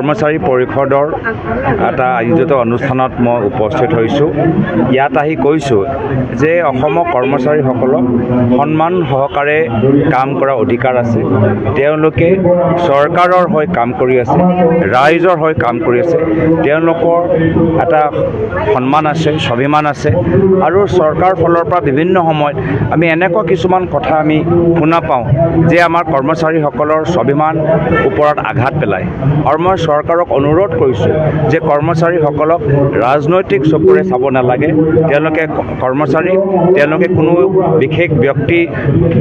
কৰ্মচাৰী পৰিষদৰ এটা আয়োজিত অনুষ্ঠানত মই উপস্থিত হৈছোঁ। ইয়াত আহি কৈছোঁ যে অসমৰ কৰ্মচাৰীসকলক সন্মান সহকাৰে কাম কৰাৰ অধিকাৰ আছে। তেওঁলোকে চৰকাৰৰ হৈ কাম কৰি আছে, ৰাইজৰ হৈ কাম কৰি আছে। তেওঁলোকৰ এটা সন্মান আছে, স্বাভিমান আছে আৰু চৰকাৰ ফালৰ পৰা বিভিন্ন সময়ত আমি এনেকুৱা কিছুমান কথা আমি শুনা পাওঁ যে আমাৰ কৰ্মচাৰীসকলৰ স্বাভিমান ওপৰত আঘাত পেলায়। আৰু মই চৰকাৰক অনুৰোধ কৰিছোঁ যে কৰ্মচাৰীসকলক ৰাজনৈতিক চকুৰে চাব নালাগে। তেওঁলোকে কৰ্মচাৰী, তেওঁলোকে কোনো বিশেষ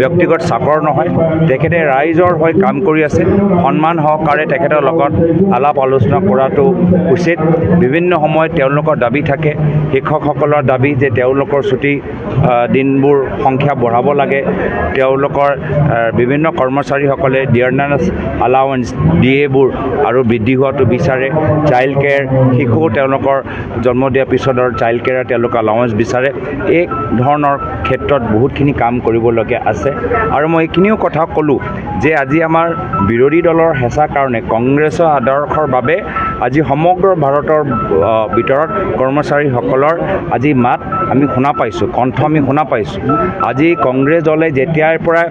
ব্যক্তিগত চাকৰ নহয়। তেখেতে ৰাইজৰ হৈ কাম কৰি আছে। সন্মান সহকাৰে তেখেতৰ লগত আলাপ আলোচনা কৰাটো উচিত। বিভিন্ন সময়ত তেওঁলোকৰ দাবী থাকে। শিক্ষকসকলৰ দাবী যে তেওঁলোকৰ ছুটি দিনবোৰ সংখ্যা বঢ়াব লাগে। তেওঁলোকৰ বিভিন্ন কৰ্মচাৰীসকলে ডিয়াৰনেছ এলাউৱেঞ্চ ডিএবোৰ আৰু বৃদ্ধি হোৱাটো বিচাৰে। চাইল্ড কেয়াৰ, শিশু তেওঁলোকৰ জন্ম দিয়াৰ পিছতৰ চাইল্ড কেয়াৰ তেওঁলোকে এলাউৱেঞ্চ বিচাৰে। এই ধৰণৰ ক্ষেত্ৰত বহুতখিনি কাম কৰিবলগীয়া আছে। আৰু মই এইখিনিও কথা ক'লোঁ যে আজি আমাৰ বিৰোধী দলৰ হেঁচাৰ কাৰণে কংগ্ৰেছৰ আদৰ্শৰ বাবে আজি সমগ্ৰ ভাৰতৰ ভিতৰত কৰ্মচাৰীসকলৰ আজি মাত আমি শুনা পাইছোঁ, কণ্ঠ আমি শুনা পাইছোঁ। আজি কংগ্ৰেছ দলে যেতিয়াৰ পৰা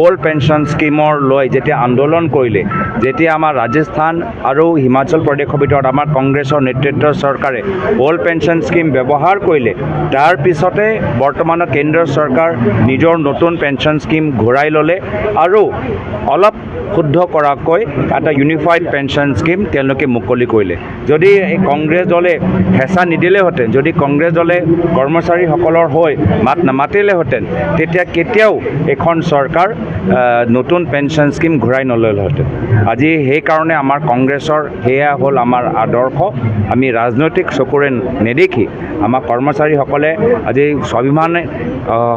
অল্ড পেঞ্চন স্কিমৰ লৈ যেতিয়া আন্দোলন কৰিলে, যেতিয়া আমাৰ ৰাজস্থান আৰু হিমাচল প্ৰদেশৰ ভিতৰত আমাৰ কংগ্ৰেছৰ নেতৃত্বৰ চৰকাৰে অল্ড পেঞ্চন স্কিম ব্যৱহাৰ কৰিলে, তাৰ পিছতে বৰ্তমানৰ কেন্দ্ৰীয় চৰকাৰ নিজৰ নতুন পেঞ্চন স্কিম ঘূৰাই ল'লে আৰু অলপ শুদ্ধ কৰাকৈ এটা ইউনিফাইড পেঞ্চন স্কিম তেওঁলোকে মুকলি কৰিলে। যদি এই কংগ্ৰেছ দলে হেঁচা নিদিলেহেঁতেন, যদি কংগ্ৰেছ দলে কৰ্মচাৰীসকলৰ হৈ মাত নামাতিলেহেঁতেন, তেতিয়া কেতিয়াও এখন চৰকাৰ নতুন পেঞ্চন স্কিম ঘূৰাই নল'লেহেঁতেন। আজি সেইকাৰণে আমাৰ কংগ্ৰেছৰ সেয়া হ'ল আমাৰ আদৰ্শ। আমি ৰাজনৈতিক চকুৰে নেদেখি আমাৰ কৰ্মচাৰীসকলে আজি স্বাভিমানে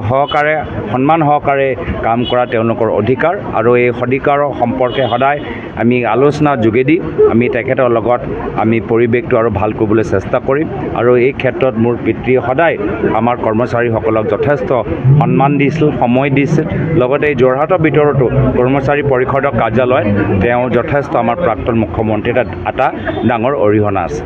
সহকাৰে, সন্মান সহকাৰে কাম কৰা তেওঁলোকৰ অধিকাৰ আৰু এই অধিকাৰৰ সম্পৰ্কে সদায় আমি আলোচনাৰ যোগেদি আমি তেখেতৰ লগত আমি পৰিৱেশটো আৰু ভাল কৰিবলৈ চেষ্টা কৰিম। আৰু এই ক্ষেত্ৰত মোৰ পিতৃয়ে সদায় আমাৰ কৰ্মচাৰীসকলক যথেষ্ট সন্মান দিছিল, সময় দিছিল। লগতে এই যোৰহাটৰ ভিতৰতো কৰ্মচাৰী পৰিষদৰ কাৰ্যালয়ত তেওঁ যথেষ্ট আমাৰ প্ৰাক্তন মুখ্যমন্ত্ৰীৰ এটা ডাঙৰ অৰিহণা আছে।